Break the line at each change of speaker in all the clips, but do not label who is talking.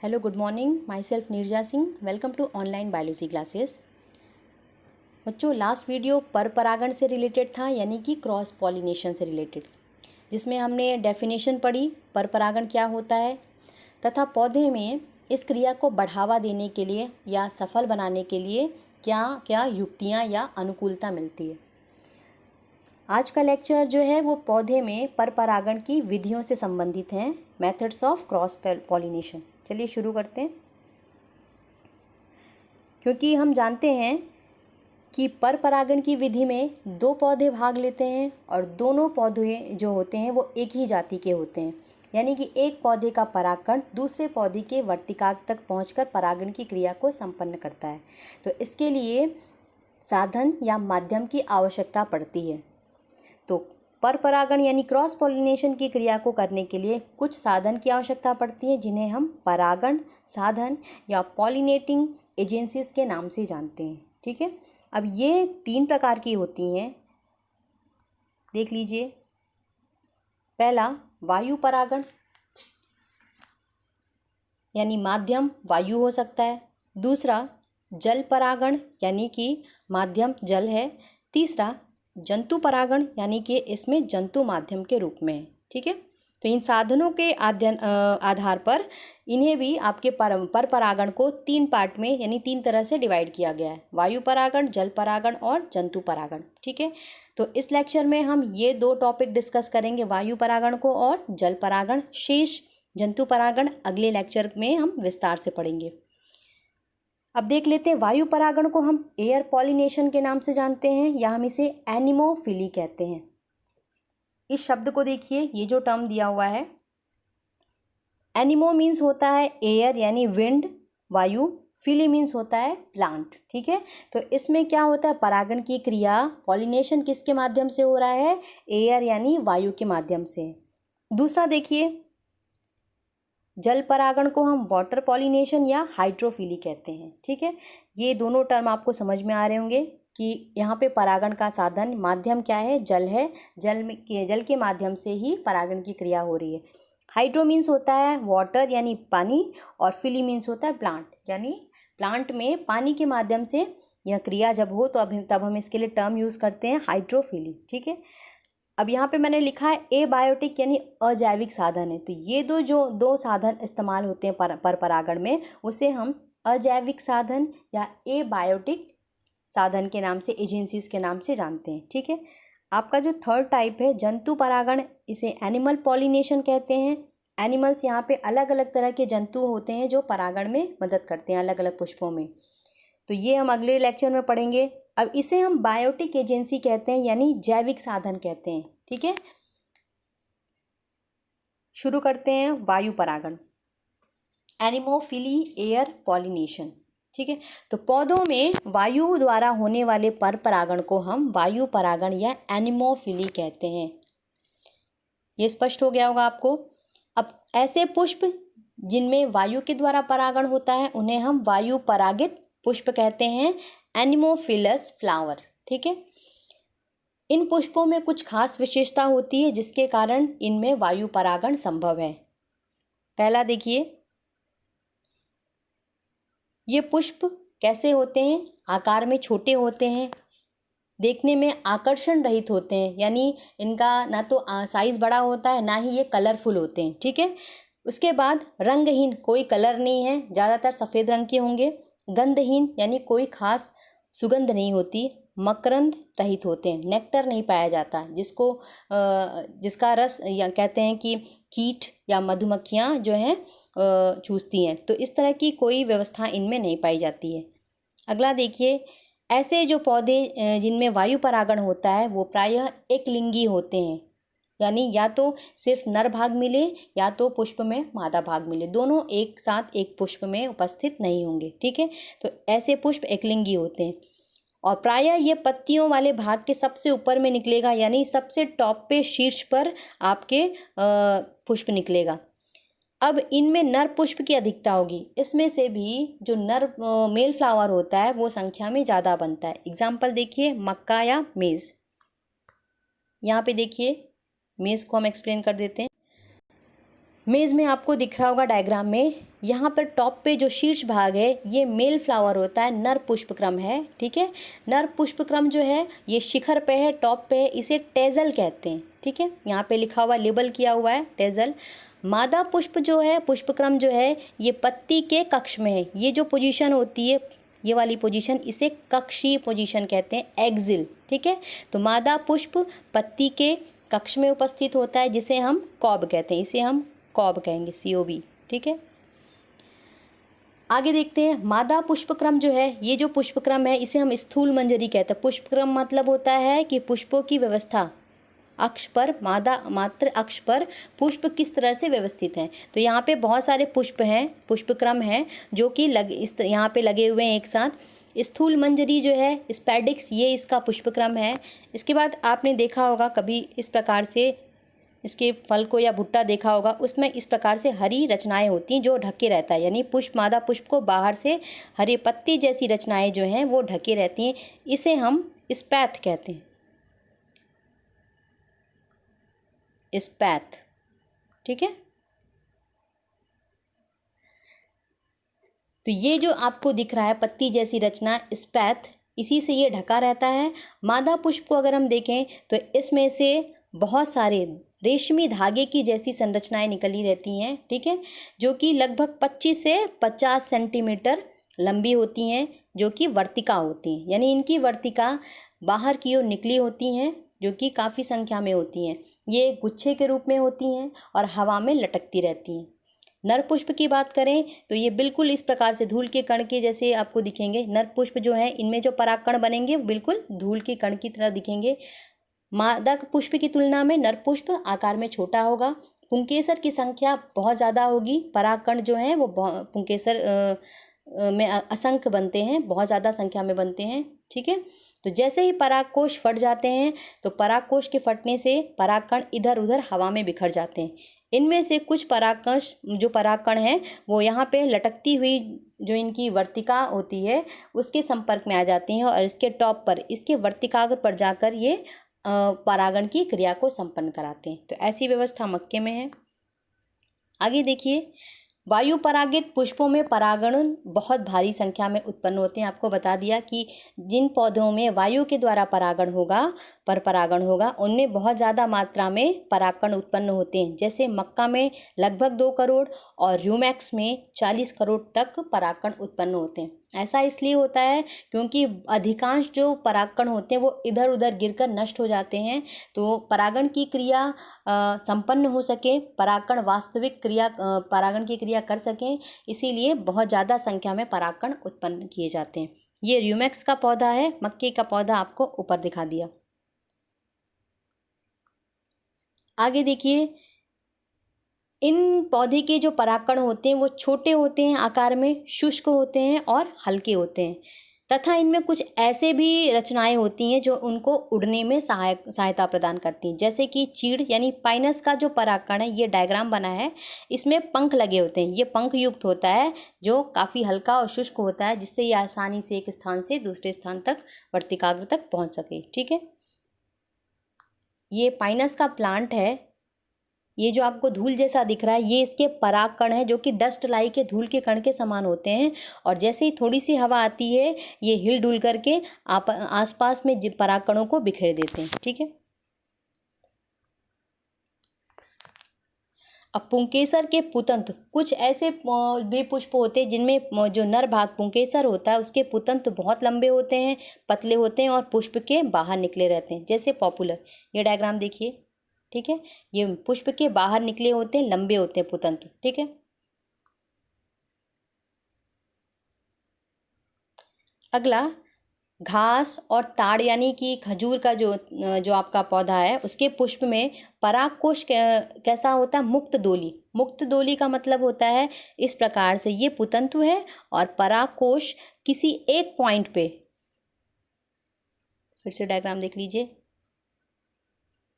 Hello, good morning. Myself Nirja Singh. Welcome to online biology classes. बच्चों, last video पर परागण से related था, यानी कि क्रॉस पॉलिनेशन से रिलेटेड, जिसमें हमने डेफिनेशन पढ़ी पर परागण क्या होता है तथा पौधे में इस क्रिया को बढ़ावा देने के लिए या सफल बनाने के लिए क्या क्या युक्तियाँ या अनुकूलता मिलती है। आज का लेक्चर जो है वो पौधे में पर परागण की विधियों से संबंधित हैं, मेथड्स ऑफ क्रॉस पॉलिनेशन। चलिए शुरू करते हैं। क्योंकि हम जानते हैं कि पर परागण की विधि में दो पौधे भाग लेते हैं और दोनों पौधे जो होते हैं वो एक ही जाति के होते हैं, यानी कि एक पौधे का परागकण दूसरे पौधे के वर्तिकाग्र तक पहुंचकर परागण की क्रिया को संपन्न करता है। तो इसके लिए साधन या माध्यम की आवश्यकता पड़ती है। तो पर परागण यानी क्रॉस पॉलिनेशन की क्रिया को करने के लिए कुछ साधन की आवश्यकता पड़ती है, जिन्हें हम परागण साधन या पॉलिनेटिंग एजेंसीज के नाम से जानते हैं। ठीक है, अब ये 3 प्रकार की होती हैं, देख लीजिए। पहला वायु परागण, यानी माध्यम वायु हो सकता है। दूसरा जल परागण, यानी कि माध्यम जल है। तीसरा जंतु परागण, यानी कि इसमें जंतु माध्यम के रूप में है। ठीक है, तो इन साधनों के आधार पर इन्हें भी आपके पर परागण को 3 पार्ट में यानी 3 तरह से डिवाइड किया गया है, वायु परागण, जल परागण और जंतु परागण। ठीक है, तो इस लेक्चर में हम ये 2 टॉपिक डिस्कस करेंगे, वायु परागण को और जल परागण। शेष जंतु परागण अगले लेक्चर में हम विस्तार से पढ़ेंगे। अब देख लेते हैं, वायु परागण को हम एयर पॉलिनेशन के नाम से जानते हैं या हम इसे एनिमोफिली कहते हैं। इस शब्द को देखिए, ये जो टर्म दिया हुआ है, एनिमो मीन्स होता है एयर यानी विंड, वायु, फिली मीन्स होता है प्लांट। ठीक है, तो इसमें क्या होता है, परागण की क्रिया पॉलिनेशन किसके माध्यम से हो रहा है, एयर यानी वायु के माध्यम से। दूसरा देखिए, जल परागण को हम वाटर पॉलिनेशन या हाइड्रोफिली कहते हैं। ठीक है, ये दोनों टर्म आपको समझ में आ रहे होंगे कि यहाँ पे परागण का साधन माध्यम क्या है, जल है। जल के माध्यम से ही परागण की क्रिया हो रही है। हाइड्रो मीन्स होता है वाटर यानी पानी, और फिली मीन्स होता है प्लांट, यानी प्लांट में पानी के माध्यम से यह क्रिया जब हो तो तब हम इसके लिए टर्म यूज़ करते हैं हाइड्रोफिली। ठीक है, अब यहाँ पे मैंने लिखा है एबायोटिक यानी अजैविक साधन है। तो ये दो साधन इस्तेमाल होते हैं पर परागण में, उसे हम अजैविक साधन या एबायोटिक साधन के नाम से, एजेंसीज के नाम से जानते हैं। ठीक है, आपका जो थर्ड टाइप है जंतु परागण, इसे एनिमल पॉलिनेशन कहते हैं। एनिमल्स, यहाँ पे अलग अलग तरह के जंतु होते हैं जो परागण में मदद करते हैं अलग अलग पुष्पों में। तो ये हम अगले लेक्चर में पढ़ेंगे। अब इसे हम बायोटिक एजेंसी कहते हैं, यानी जैविक साधन कहते हैं। ठीक है, शुरू करते हैं वायु परागण, एनिमोफिली एयर पॉलिनेशन। ठीक है, तो पौधों में वायु द्वारा होने वाले पर परागण को हम वायु परागण या एनिमोफिली कहते हैं। ये स्पष्ट हो गया होगा आपको। अब ऐसे पुष्प जिनमें वायु के द्वारा परागण होता है उन्हें हम वायु परागित पुष्प कहते हैं, एनिमोफिलस फ्लावर। ठीक है, इन पुष्पों में कुछ खास विशेषता होती है जिसके कारण इनमें वायु परागण संभव है। पहला देखिए, ये पुष्प कैसे होते हैं, आकार में छोटे होते हैं, देखने में आकर्षण रहित होते हैं, यानी इनका ना तो साइज बड़ा होता है ना ही ये कलरफुल होते हैं। ठीक है, उसके बाद रंगहीन, कोई कलर नहीं है, ज़्यादातर सफ़ेद रंग के होंगे। गंधहीन यानी कोई खास सुगंध नहीं होती। मकरंद रहित होते हैं, नेक्टर नहीं पाया जाता, जिसका रस या कहते हैं कि कीट या मधुमक्खियाँ जो हैं चूसती हैं। तो इस तरह की कोई व्यवस्था इनमें नहीं पाई जाती है। अगला देखिए, ऐसे जो पौधे जिनमें वायु परागण होता है वो प्रायः एक लिंगी होते हैं, यानी या तो सिर्फ नर भाग मिले या तो पुष्प में मादा भाग मिले, दोनों एक साथ एक पुष्प में उपस्थित नहीं होंगे। ठीक है, तो ऐसे पुष्प एकलिंगी होते हैं और प्रायः ये पत्तियों वाले भाग के सबसे ऊपर में निकलेगा, यानी सबसे टॉप पे, शीर्ष पर आपके पुष्प निकलेगा। अब इनमें नर पुष्प की अधिकता होगी, इसमें से भी जो नर मेल फ्लावर होता है वो संख्या में ज़्यादा बनता है। एग्जाम्पल देखिए, मक्का या मेज़। यहाँ पे देखिए, मेज़ को हम एक्सप्लेन कर देते हैं। मेज़ में आपको दिख रहा होगा डायग्राम में, यहाँ पर टॉप पे जो शीर्ष भाग है ये मेल फ्लावर होता है, नर पुष्पक्रम है। ठीक है, नर पुष्पक्रम जो है ये शिखर पे है, टॉप पे है, इसे टेजल कहते हैं। ठीक है, यहाँ पे लिखा हुआ, लेबल किया हुआ है टेजल। मादा पुष्प जो है, पुष्पक्रम जो है, ये पत्ती के कक्ष में है। ये जो पोजीशन होती है, ये वाली पोजीशन, इसे कक्षीय पोजीशन कहते हैं, एक्सिल। ठीक है, तो मादा पुष्प पत्ती के कक्ष में उपस्थित होता है, जिसे हम कॉब कहते हैं, इसे हम कॉब कहेंगे, COB। ठीक है, आगे देखते हैं। मादा पुष्पक्रम जो है, ये जो पुष्पक्रम है इसे हम स्थूल मंजरी कहते हैं। पुष्पक्रम मतलब होता है कि पुष्पों की व्यवस्था अक्ष पर, मात्र अक्ष पर पुष्प किस तरह से व्यवस्थित हैं। तो यहाँ पे बहुत सारे पुष्प हैं, पुष्पक्रम हैं जो कि यहाँ पे लगे हुए हैं एक साथ। स्थूल मंजरी जो है, स्पैडिक्स, ये इसका पुष्पक्रम है। इसके बाद आपने देखा होगा कभी इस प्रकार से इसके फल को या भुट्टा देखा होगा, उसमें इस प्रकार से हरी रचनाएं होती हैं जो ढके रहता है, यानी पुष्प, मादा पुष्प को बाहर से हरे पत्ती जैसी रचनाएं जो हैं वो ढके रहती हैं। इसे हम स्पैथ कहते हैं, स्पैथ। ठीक है, तो ये जो आपको दिख रहा है पत्ती जैसी रचना, स्पैथ, इसी से ये ढका रहता है। मादा पुष्प को अगर हम देखें तो इसमें से बहुत सारे रेशमी धागे की जैसी संरचनाएं निकली रहती हैं। ठीक है, जो कि लगभग 25 से 50 सेंटीमीटर लंबी होती हैं, जो कि वर्तिका होती हैं, यानी इनकी वर्तिका बाहर की ओर निकली होती हैं, जो कि काफ़ी संख्या में होती हैं। ये गुच्छे के रूप में होती हैं और हवा में लटकती रहती हैं। नर पुष्प की बात करें तो ये बिल्कुल इस प्रकार से धूल के कण के जैसे आपको दिखेंगे। नर पुष्प जो है, इनमें जो परागकण बनेंगे बिल्कुल धूल के कण की तरह दिखेंगे। मादा पुष्प की तुलना में नर पुष्प आकार में छोटा होगा। पुंकेसर की संख्या बहुत ज़्यादा होगी। परागकण जो हैं वो पुंकेसर में असंख्य बनते हैं, बहुत ज़्यादा संख्या में बनते हैं। ठीक है, तो जैसे ही परागकोश फट जाते हैं तो परागकोश के फटने से परागकण इधर उधर हवा में बिखर जाते हैं। इनमें से कुछ परागकश जो परागकण हैं वो यहाँ पे लटकती हुई जो इनकी वर्तिका होती है उसके संपर्क में आ जाती हैं और इसके टॉप पर, इसके वर्तिकाग्र पर जाकर ये परागण की क्रिया को संपन्न कराते हैं। तो ऐसी व्यवस्था मक्के में है। आगे देखिए, वायु परागित पुष्पों में परागण बहुत भारी संख्या में उत्पन्न होते हैं। आपको बता दिया कि जिन पौधों में वायु के द्वारा परागण होगा, पर परागण होगा, उनमें बहुत ज़्यादा मात्रा में परागकण उत्पन्न होते हैं। जैसे मक्का में लगभग 2 करोड़ और र्यूमैक्स में 40 करोड़ तक परागकण उत्पन्न होते हैं। ऐसा इसलिए होता है क्योंकि अधिकांश जो परागकण होते हैं वो इधर उधर गिरकर नष्ट हो जाते हैं। तो परागण की क्रिया संपन्न हो सके, परागकण वास्तविक क्रिया परागण की क्रिया कर सकें, इसीलिए बहुत ज़्यादा संख्या में परागकण उत्पन्न किए जाते हैं। ये र्यूमैक्स का पौधा है, मक्के का पौधा आपको ऊपर दिखा दिया। आगे देखिए, इन पौधे के जो परागकण होते हैं वो छोटे होते हैं आकार में, शुष्क होते हैं और हल्के होते हैं, तथा इनमें कुछ ऐसे भी रचनाएं होती हैं जो उनको उड़ने में सहायता प्रदान करती हैं। जैसे कि चीड़ यानी पाइनस का जो परागकण है, ये डायग्राम बना है, इसमें पंख लगे होते हैं। ये पंख युक्त होता है जो काफ़ी हल्का और शुष्क होता है, जिससे ये आसानी से एक स्थान से दूसरे स्थान तक, वर्तिकाग्र तक पहुँच सके। ठीक है, ये पाइनस का प्लांट है। ये जो आपको धूल जैसा दिख रहा है ये इसके परागकण है, जो कि डस्ट लाई के धूल के कण के समान होते हैं, और जैसे ही थोड़ी सी हवा आती है ये हिल डुल करके आसपास में परागकणों को बिखेर देते हैं। ठीक है, अब पुंकेसर के पुतंत, कुछ ऐसे भी पुष्प होते हैं जिनमें जो नर भाग पुंकेसर होता है उसके पुतंत बहुत लंबे होते हैं, पतले होते हैं और पुष्प के बाहर निकले रहते हैं। जैसे पॉपुलर, ये डायग्राम देखिए। ठीक है, ये पुष्प के बाहर निकले होते हैं, लंबे होते हैं पुतंतु। ठीक है, अगला, घास और ताड़ यानी कि खजूर का जो आपका पौधा है उसके पुष्प में परागकोश कैसा होता है? मुक्त डोली। मुक्त डोली का मतलब होता है इस प्रकार से, ये पुतंतु है और परागकोश किसी एक पॉइंट पे, फिर से डायग्राम देख लीजिए,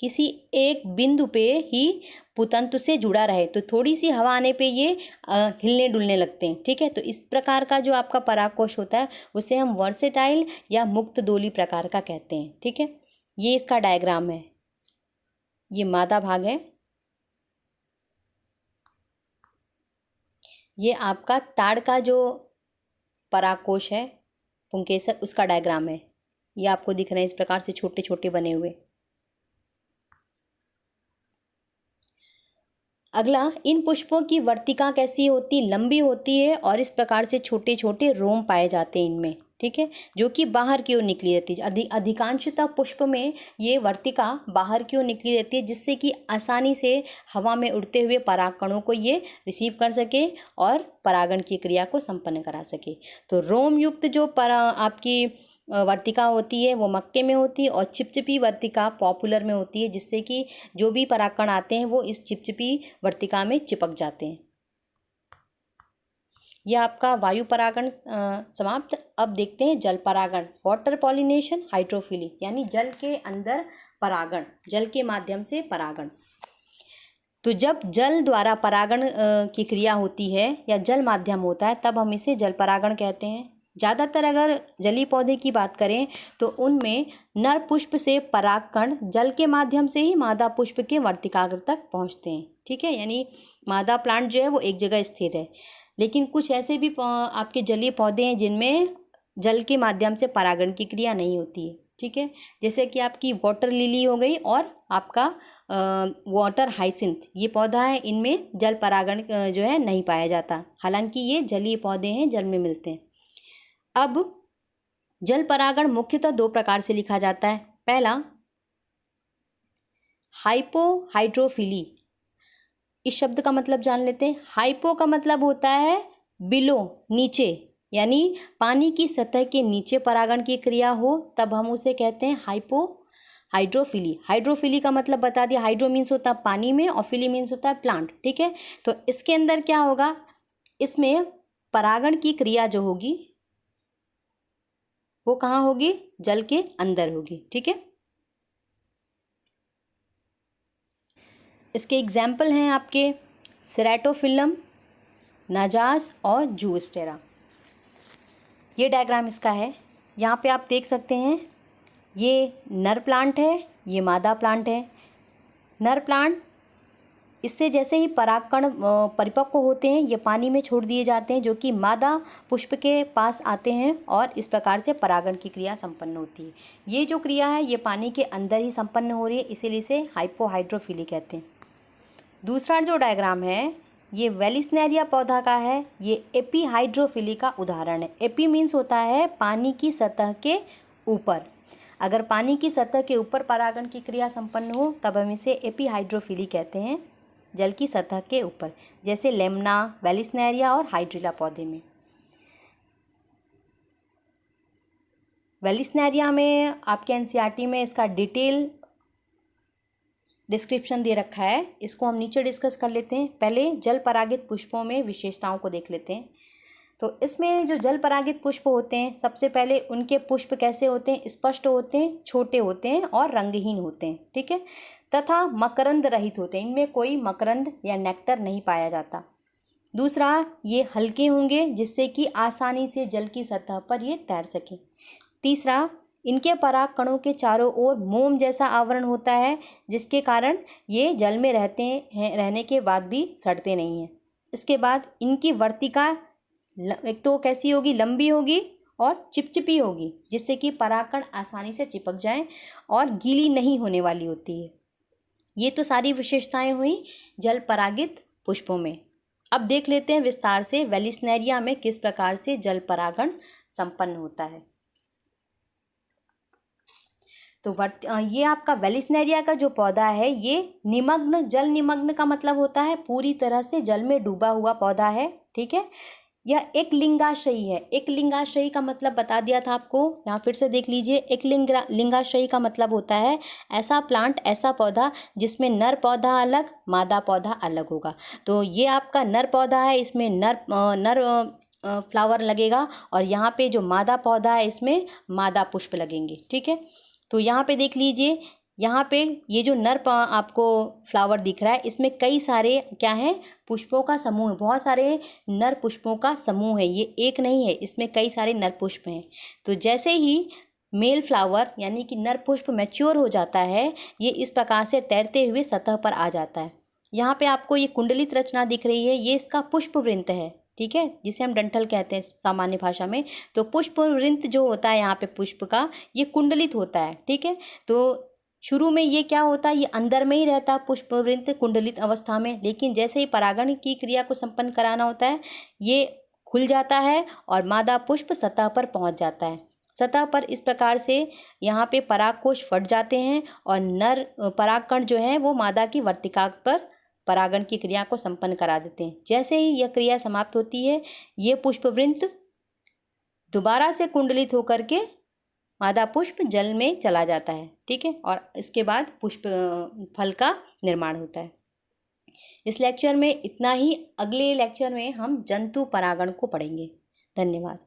किसी एक बिंदु पे ही पुतंतु से जुड़ा रहे, तो थोड़ी सी हवा आने पे ये हिलने डुलने लगते हैं। ठीक है, तो इस प्रकार का जो आपका परागकोश होता है उसे हम वर्सेटाइल या मुक्त डोली प्रकार का कहते हैं। ठीक है, ये इसका डायग्राम है, ये मादा भाग है। ये आपका ताड़ का जो परागकोश है पुंकेसर, उसका डायग्राम है। ये आपको दिख रहे हैं इस प्रकार से छोटे छोटे बने हुए। अगला, इन पुष्पों की वर्तिका कैसी होती, लंबी होती है और इस प्रकार से छोटे छोटे रोम पाए जाते हैं इनमें, ठीक है, जो कि बाहर की ओर निकली रहती है। अधिकांशतः पुष्प में ये वर्तिका बाहर की ओर निकली रहती है, जिससे कि आसानी से हवा में उड़ते हुए परागकणों को ये रिसीव कर सके और परागण की क्रिया को संपन्न करा सके। तो रोम युक्त जो आपकी वर्तिका होती है वो मक्के में होती है, और चिपचिपी वर्तिका पॉपुलर में होती है, जिससे कि जो भी परागकण आते हैं वो इस चिपचिपी वर्तिका में चिपक जाते हैं। यह आपका वायु परागण समाप्त। अब देखते हैं जल परागण, वाटर पॉलिनेशन, हाइड्रोफिली, यानी जल के अंदर परागण, जल के माध्यम से परागण। तो जब जल द्वारा परागण की क्रिया होती है या जल माध्यम होता है, तब हम इसे जल परागण कहते हैं। ज़्यादातर अगर जलीय पौधे की बात करें तो उनमें नर पुष्प से परागकण जल के माध्यम से ही मादा पुष्प के वर्तिकाग्र तक पहुंचते हैं, ठीक है, यानी मादा प्लांट जो है वो एक जगह स्थिर है। लेकिन कुछ ऐसे भी आपके जलीय पौधे हैं जिनमें जल के माध्यम से परागण की क्रिया नहीं होती है, ठीक है, जैसे कि आपकी वाटर लिली हो गई और आपका वाटर हाइसिंथ, ये पौधा है, इनमें जल परागण जो है नहीं पाया जाता, हालांकि ये जलीय पौधे हैं, जल में मिलते हैं। अब जल परागण मुख्यतः दो प्रकार से लिखा जाता है। पहला, हाइपोहाइड्रोफिली। इस शब्द का मतलब जान लेते हैं। हाइपो का मतलब होता है बिलो, नीचे, यानी पानी की सतह के नीचे परागण की क्रिया हो, तब हम उसे कहते हैं हाइड्रोफिली। हाइड्रोफिली का मतलब बता दिया, हाइड्रो मीन्स होता है पानी में और फिली मीन्स होता है प्लांट, ठीक है। तो इसके अंदर क्या होगा, इसमें परागण की क्रिया जो होगी वो कहाँ होगी, जल के अंदर होगी, ठीक है। इसके एग्जाम्पल हैं आपके सेरेटोफिलम, नाजास और जूस्टेरा। ये डायग्राम इसका है। यहाँ पे आप देख सकते हैं, ये नर प्लांट है, ये मादा प्लांट है। नर प्लांट, इससे जैसे ही परागकण परिपक्व होते हैं ये पानी में छोड़ दिए जाते हैं, जो कि मादा पुष्प के पास आते हैं और इस प्रकार से परागण की क्रिया संपन्न होती है। ये जो क्रिया है ये पानी के अंदर ही संपन्न हो रही है, इसीलिए इसे हाइपोहाइड्रोफिली कहते हैं। दूसरा जो डायग्राम है ये वेलिस्नेरिया पौधा का है, ये एपीहाइड्रोफिली का उदाहरण है। एपी मीन्स होता है पानी की सतह के ऊपर। अगर पानी की सतह के ऊपर परागण की क्रिया संपन्न हो तब हम इसे एपीहाइड्रोफिली कहते हैं, जल की सतह के ऊपर, जैसे लेमना, वेलिस्नेरिया और हाइड्रिला पौधे में। वेलिस्नेरिया में आपके एनसीईआरटी में इसका डिटेल डिस्क्रिप्शन दे रखा है, इसको हम नीचे डिस्कस कर लेते हैं। पहले जल परागित पुष्पों में विशेषताओं को देख लेते हैं। तो इसमें जो जल परागित पुष्प होते हैं, सबसे पहले उनके पुष्प कैसे होते हैं, स्पष्ट होते हैं, छोटे होते हैं और रंगहीन होते हैं, ठीक है, तथा मकरंद रहित होते हैं, इनमें कोई मकरंद या नेक्टर नहीं पाया जाता। दूसरा, ये हल्के होंगे जिससे कि आसानी से जल की सतह पर ये तैर सकें। तीसरा, इनके पराग कणों के चारों ओर मोम जैसा आवरण होता है, जिसके कारण ये जल में रहने के बाद भी सड़ते नहीं हैं। इसके बाद इनकी वर्तिका एक तो कैसी होगी, लंबी होगी और चिपचिपी होगी, जिससे कि परागकण आसानी से चिपक जाएं और गीली नहीं होने वाली होती है। ये तो सारी विशेषताएं हुई जल परागित पुष्पों में। अब देख लेते हैं विस्तार से वेलिस्नेरिया में किस प्रकार से जल परागण संपन्न होता है। तो ये आपका वेलिस्नेरिया का जो पौधा है ये निमग्न, जल निमग्न का मतलब होता है पूरी तरह से जल में डूबा हुआ पौधा है, ठीक है। यह एक लिंगाश्रयी है। एक लिंगाश्रयी का मतलब बता दिया था आपको, यहाँ फिर से देख लीजिए। एक लिंगाश्रयी का मतलब होता है ऐसा प्लांट, ऐसा पौधा जिसमें नर पौधा अलग, मादा पौधा अलग होगा। तो ये आपका नर पौधा है, इसमें नर फ्लावर लगेगा, और यहाँ पे जो मादा पौधा है इसमें मादा पुष्प लगेंगे, ठीक है। तो यहाँ पे देख लीजिए, यहाँ पे ये जो आपको फ्लावर दिख रहा है इसमें कई सारे क्या हैं, पुष्पों का समूह है, बहुत सारे नर पुष्पों का समूह है, ये एक नहीं है, इसमें कई सारे नर पुष्प हैं। तो जैसे ही मेल फ्लावर यानी कि नर पुष्प मैच्योर हो जाता है, ये इस प्रकार से तैरते हुए सतह पर आ जाता है। यहाँ पे आपको ये कुंडलित रचना दिख रही है, ये इसका पुष्प वृंत है, ठीक है, जिसे हम डंठल कहते हैं सामान्य भाषा में। तो पुष्पवृंत जो होता है यहाँ पे पुष्प का, ये कुंडलित होता है। ठीक है, तो शुरू में ये क्या होता है, ये अंदर में ही रहता पुष्पवृंत कुंडलित अवस्था में, लेकिन जैसे ही परागण की क्रिया को संपन्न कराना होता है, ये खुल जाता है और मादा पुष्प सतह पर पहुँच जाता है। सतह पर इस प्रकार से यहाँ पे परागकोश फट जाते हैं और नर परागकण जो है वो मादा की वर्तिका पर परागण की क्रिया को संपन्न करा देते हैं। जैसे ही यह क्रिया समाप्त होती है, ये पुष्पवृंत दोबारा से कुंडलित होकर के मादा पुष्प जल में चला जाता है। ठीक है, और इसके बाद पुष्प फल का निर्माण होता है। इस लेक्चर में इतना ही। अगले लेक्चर में हम जंतु परागण को पढ़ेंगे। धन्यवाद।